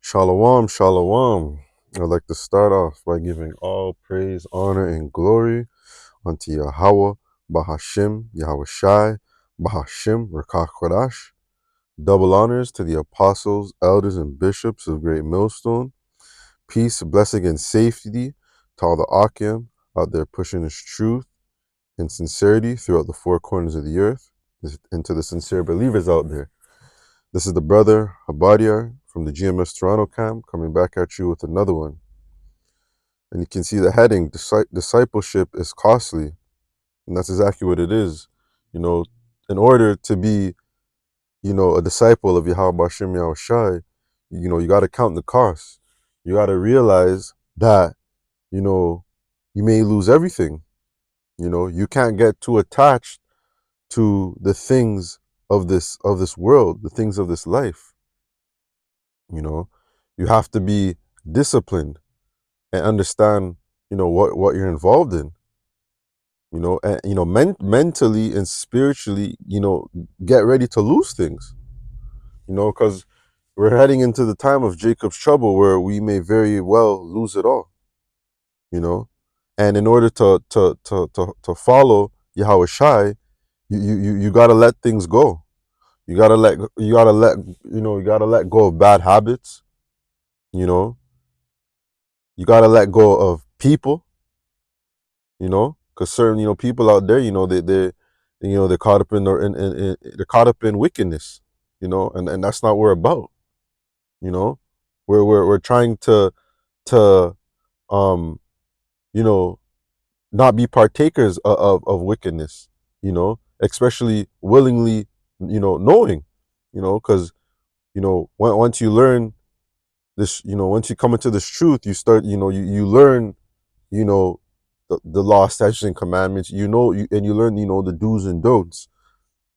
Shalom, shalom. I'd like to start off by giving all praise, honor, and glory unto Yahweh, Bahashim, Yahawashi, Bahashim, Rakach Kodash. Double honors to the apostles, elders, and bishops of Great Millstone. Peace, blessing, and safety to all the Akim out there pushing His truth and sincerity throughout the four corners of the earth, and to the sincere believers out there. This is the brother Habadia from the GMS Toronto camp coming back at you with another one. And you can see the heading, discipleship is costly. And that's exactly what it is. You know, in order to be, a disciple of Yahweh Bashim Yahushai, you got to count the cost. You got to realize that, you may lose everything. You can't get too attached to the things of this world, the things of this life. You have to be disciplined and understand, what you're involved in. And mentally and spiritually, get ready to lose things. Because we're heading into the time of Jacob's trouble, where we may very well lose it all. And in order to follow Yahweh Shai, you gotta let things go. You gotta let go of bad habits. You know, you gotta let go of people. Because certain people out there, they're caught up they're caught up in wickedness. And that's not what we're about. We're trying to um you know not be partakers of wickedness. Especially willingly, knowing. Because once you learn this, once you come into this truth, you start, you learn, you know the law, statutes, and commandments. And you learn, the do's and don'ts.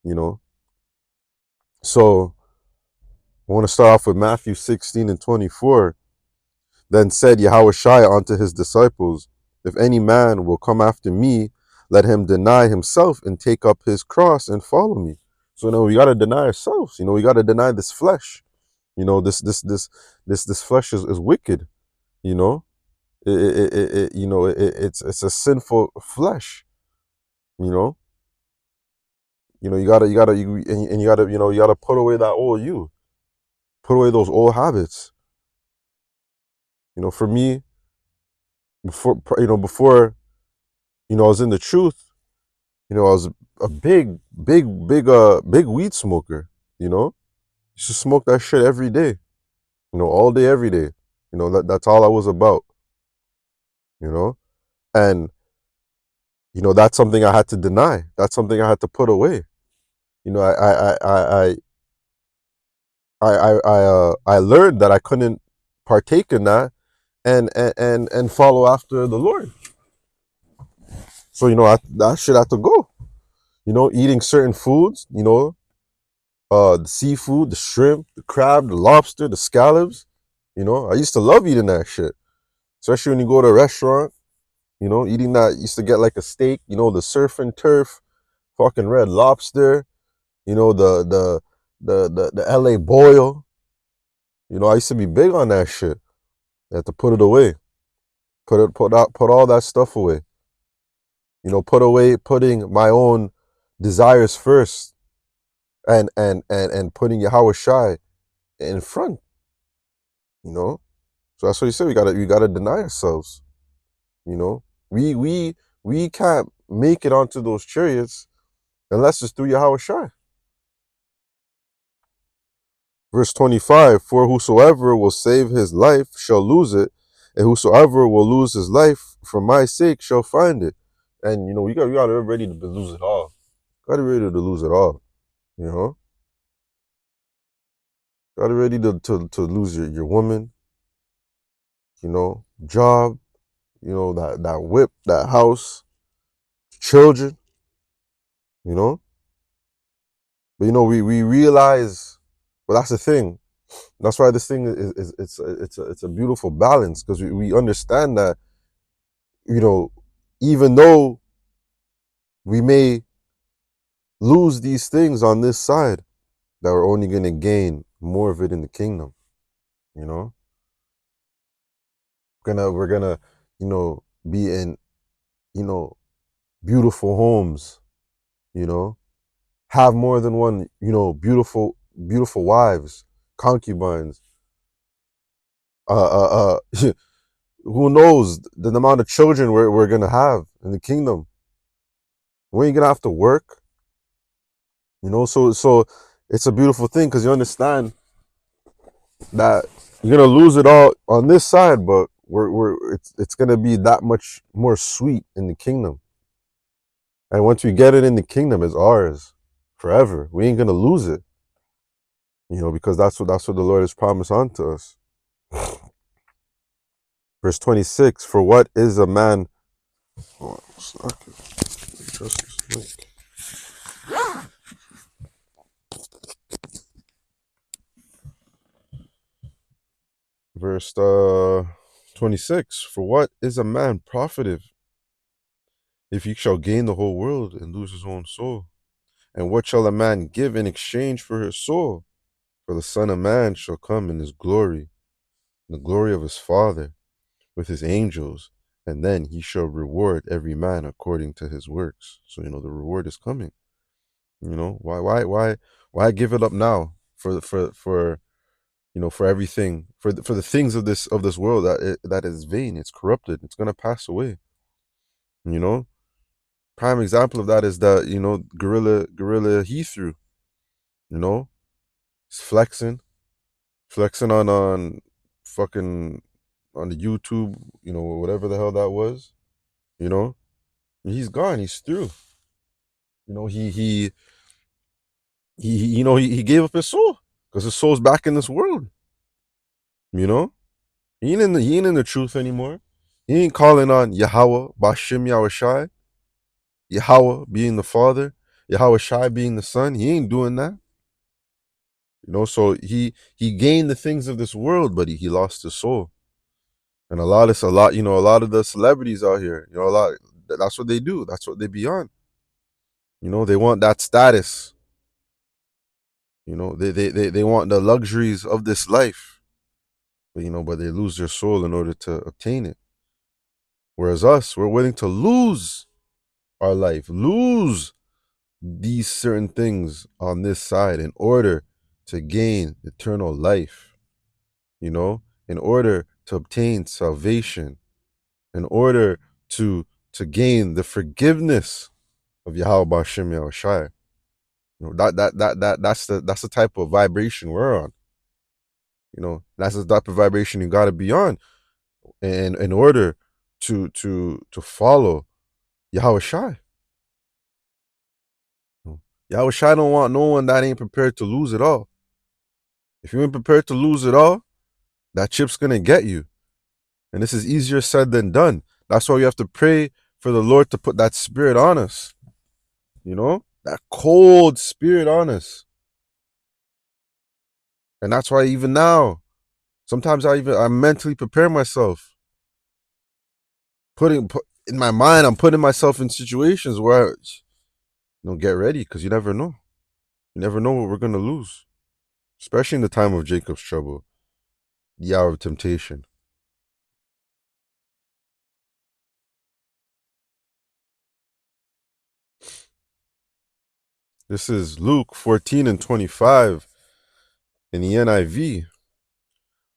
you know so I want to start off with Matthew 16:24. Then said Yahawashi unto his disciples, if any man will come after me, let him deny himself and take up his cross and follow me. So we got to deny ourselves. We got to deny this flesh. This flesh is wicked. you know it's a sinful flesh. you know you gotta put away that old you, put away those old habits. For me, before I was in the truth. I was a big weed smoker. Used to smoke that shit every day. All day, every day. That's all I was about. you know and that's something I had to deny. That's something I had to put away. I learned that I couldn't partake in that and follow after the Lord. So that shit had to go. Eating certain foods, the seafood, the shrimp, the crab, the lobster, the scallops. I used to love eating that shit, especially when you go to a restaurant. Eating that, used to get like a steak. The surf and turf, fucking red lobster. The LA boil. I used to be big on that shit. I had to put it away. Put all that stuff away. Putting my own desires first, and putting Yahweh Shai in front. So that's what he said. We gotta deny ourselves. We can't make it onto those chariots unless it's through Yahweh Shai. Verse 25, for whosoever will save his life shall lose it, and whosoever will lose his life for my sake shall find it. And we gotta be ready to lose it all. Gotta be ready to lose it all. You know? Gotta be ready to lose your woman, job, that whip, that house, children, you know? But we realize, well, that's the thing. That's why this thing is it's a beautiful balance, because we understand that, even though we may lose these things on this side, that we're only going to gain more of it in the kingdom. We're gonna, be in, you know, beautiful homes, you know, have more than one, beautiful wives, concubines. Who knows the amount of children we're gonna have in the kingdom? We ain't gonna have to work, So it's a beautiful thing because you understand that you're gonna lose it all on this side, but it's gonna be that much more sweet in the kingdom. And once we get it in the kingdom, it's ours forever. We ain't gonna lose it, because that's what the Lord has promised unto us. Verse 26: For what is a man? Oh, Verse 26: For what is a man profited if he shall gain the whole world and lose his own soul? And what shall a man give in exchange for his soul? For the Son of Man shall come in his glory, in the glory of his Father, with his angels, and then he shall reward every man according to his works. So the reward is coming. Why give it up now for everything, for the things of this world that is vain. It's corrupted. It's gonna pass away. You know, prime example of that is that gorilla he threw. You know, he's flexing on fucking on the YouTube. Whatever the hell that was. You know, he's gone. He's through. He gave up his soul because his soul's back in this world. You know, he ain't in the truth anymore. He ain't calling on Yahweh, Bashim Yahawashi, Yahweh being the Father, Yahawashi being the Son. He ain't doing that. So he gained the things of this world, but he lost his soul. And a lot of the celebrities out here, that's what they do. That's what they be on. They want that status. They want the luxuries of this life. But they lose their soul in order to obtain it. Whereas us, we're willing to lose our life, lose these certain things on this side in order to gain eternal life, in order to obtain salvation, in order to gain the forgiveness of Yahweh Bashim Yahawashi. That's the type of vibration we're on. That's the type of vibration you gotta be on in order to follow Yahawashi. Yahawashi don't want no one that ain't prepared to lose it all. If you ain't prepared to lose it all, that chip's gonna get you. And this is easier said than done. That's why we have to pray for the Lord to put that spirit on us. That cold spirit on us. And that's why even now, sometimes I mentally prepare myself. In my mind, I'm putting myself in situations where get ready, because you never know. You never know what we're gonna lose. Especially in the time of Jacob's trouble, the hour of temptation. This is Luke 14 and 25 in the NIV.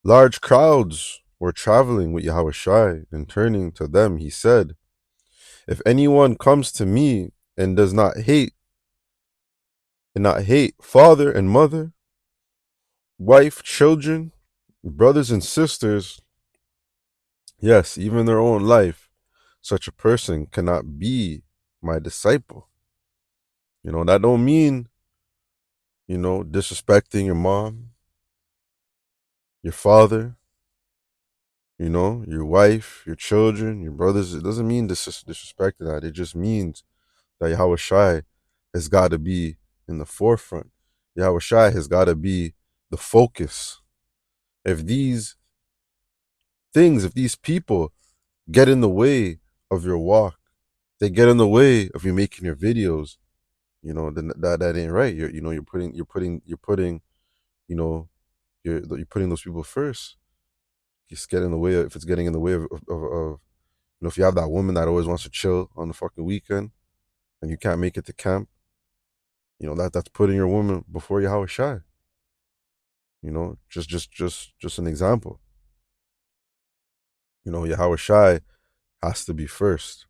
Large crowds were traveling with Yahawashi, and turning to them, he said, If anyone comes to me and does not hate father and mother, wife, children, brothers and sisters, yes, even their own life, such a person cannot be my disciple. That don't mean, disrespecting your mom, your father, your wife, your children, your brothers. It doesn't mean disrespecting that. It just means that Yahawashi has got to be in the forefront. Yahawashi has got to be the focus. If these people get in the way of your walk, they get in the way of you making your videos, then that ain't right. You're putting those people first. it's getting in the way of, if it's getting in the way of if you have that woman that always wants to chill on the fucking weekend and you can't make it to camp, that's putting your woman before Yahawashi. Just an example. Yahawashi has to be first.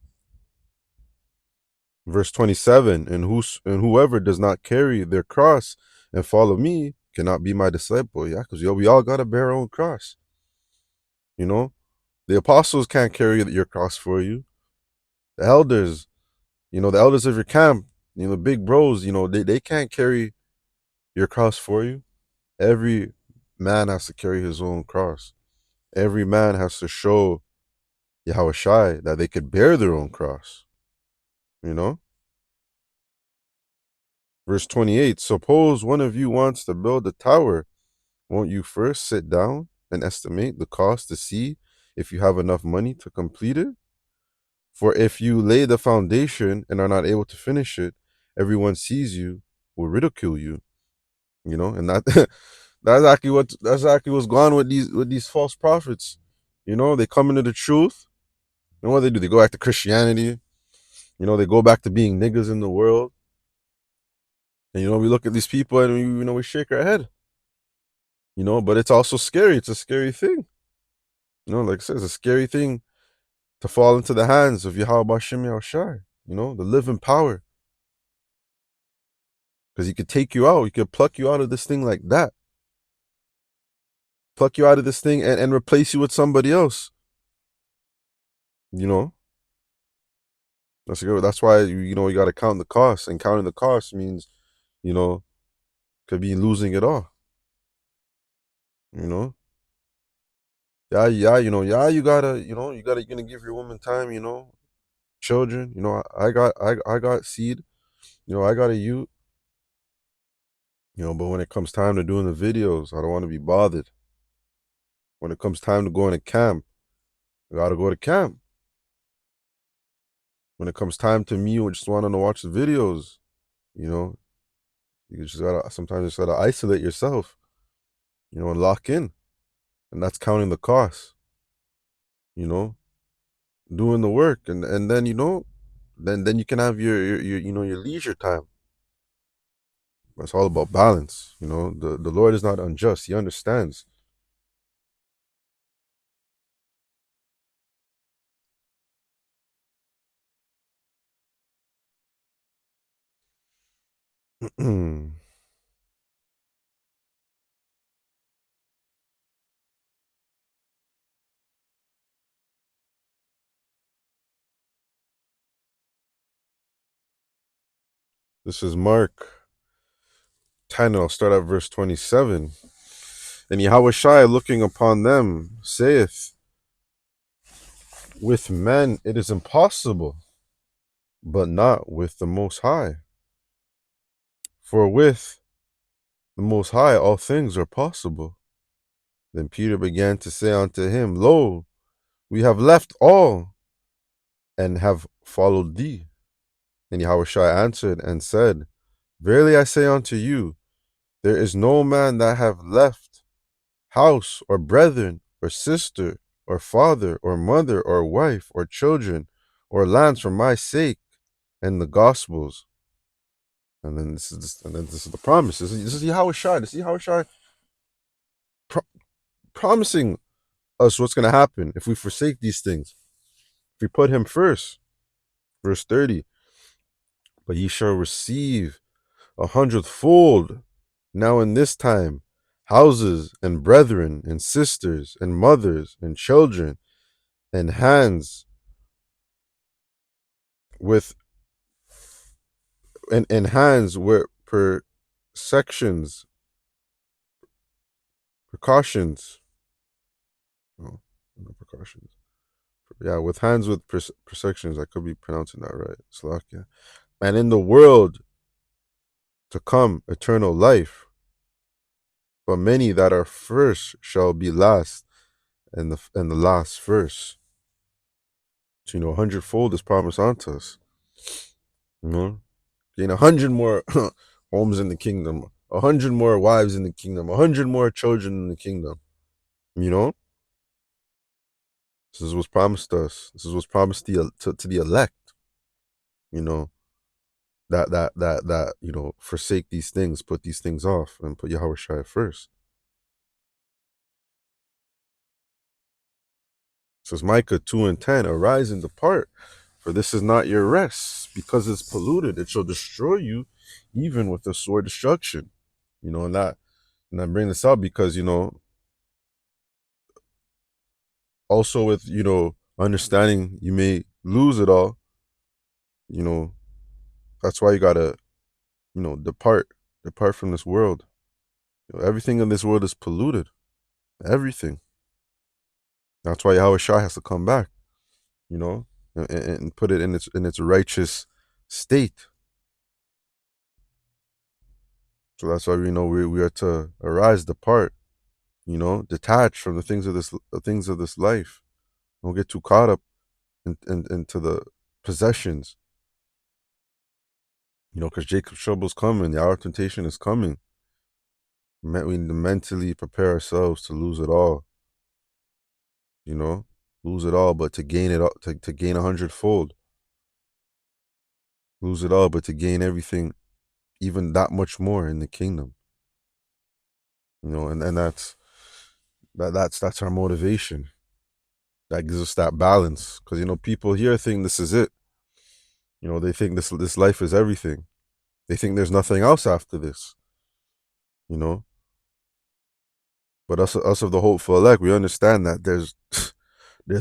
Verse 27, and whoever does not carry their cross and follow me cannot be my disciple. Yeah, because we all gotta bear our own cross. The apostles can't carry your cross for you. The elders, the elders of your camp, the big bros, they can't carry your cross for you. Every man has to carry his own cross. Every man has to show Yahawashi that they could bear their own cross. You know? Verse 28, suppose one of you wants to build a tower. Won't you first sit down and estimate the cost to see if you have enough money to complete it? For if you lay the foundation and are not able to finish it, everyone sees you, will ridicule you. And that that's exactly what's going on with these false prophets. They come into the truth, and what they do, they go back to Christianity. They go back to being niggas in the world. And we look at these people and we shake our head. But it's also scary. It's a scary thing. Like I said, it's a scary thing to fall into the hands of Yahawashi Yahawashi, the living power. Because he could take you out. He could pluck you out of this thing like that. Pluck you out of this thing and replace you with somebody else. That's good. That's why you got to count the costs, and counting the costs means could be losing it all. Yeah, yeah. You're gonna give your woman time. Children. I got seed. I got a youth. But when it comes time to doing the videos, I don't want to be bothered. When it comes time to going to camp, I gotta go to camp. When it comes time to me, I just want to watch the videos. You just gotta sometimes just gotta isolate yourself. And lock in, and that's counting the costs. Doing the work, and then then you can have your leisure time. It's all about balance. The Lord is not unjust. He understands. This is Mark 10. I'll start at verse 27. And Yahawashi, looking upon them, saith, with men it is impossible, but not with the Most High. For with the Most High all things are possible. Then Peter began to say unto him, lo, we have left all and have followed thee. And Yahawashi answered and said, verily I say unto you, there is no man that have left house or brethren or sister or father or mother or wife or children or lands for my sake and the gospels. And then this is the promise. This is Yahawashi. This is Yahawashi promising us what's going to happen if we forsake these things. If we put him first. Verse 30. But ye shall receive 100-fold now in this time houses and brethren and sisters and mothers and children and hands with and hands with precautions. Oh, no precautions. Yeah, with hands with perceptions. I could be pronouncing that right. Slovakia. And in the world to come, eternal life. But many that are first shall be last, and the last first. So 100-fold is promised unto us. Gain 100 more homes in the kingdom, 100 more wives in the kingdom, 100 more children in the kingdom. You know, This is what's promised us. This is what's promised to the elect. You know, that forsake these things, put these things off, and put Yahawashi first. It says Micah 2:10, arise and depart, for this is not your rest, because it's polluted. It shall destroy you, even with the sword destruction. And I bring this up because also with understanding you may lose it all. You know, that's why you gotta depart from this world. Everything in this world is polluted. Everything. That's why Yahweh Shai has to come back, and put it in its righteous state. So that's why we know we are to arise, depart, detach from the things of this life. Don't get too caught up into the possessions, because Jacob's trouble is coming, the hour of temptation is coming. We need to mentally prepare ourselves to lose it all, lose it all, but to gain it all, to gain 100-fold. Lose it all, but to gain everything, even that much more in the kingdom. And that's our motivation. That gives us that balance, because people here think this is it. They think this life is everything. They think there's nothing else after this. But us of the hopeful elect, we understand that there's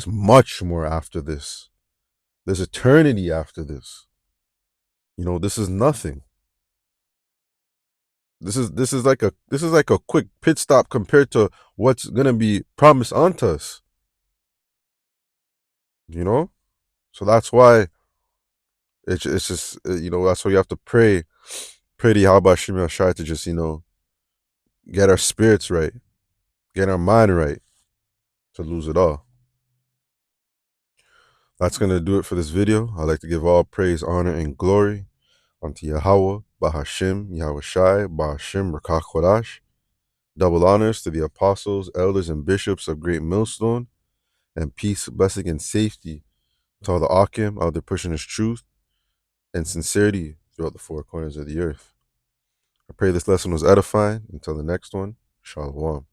much more after this. There's eternity after this. This is nothing. This is like a quick pit stop compared to what's gonna be promised unto us. So that's why it's just that's why you have to pray to Yahweh Shai to just get our spirits right, get our mind right, to lose it all. That's gonna do it for this video. I'd like to give all praise, honor, and glory unto Yahweh, Bahashim, Yahweh Shai, Bahashim, Rakach Kodash. Double honors to the apostles, elders, and bishops of Great Millstone, and peace, blessing, and safety to all the Akim out there pushing his truth and sincerity throughout the four corners of the earth. I pray this lesson was edifying. Until the next one, Shalom.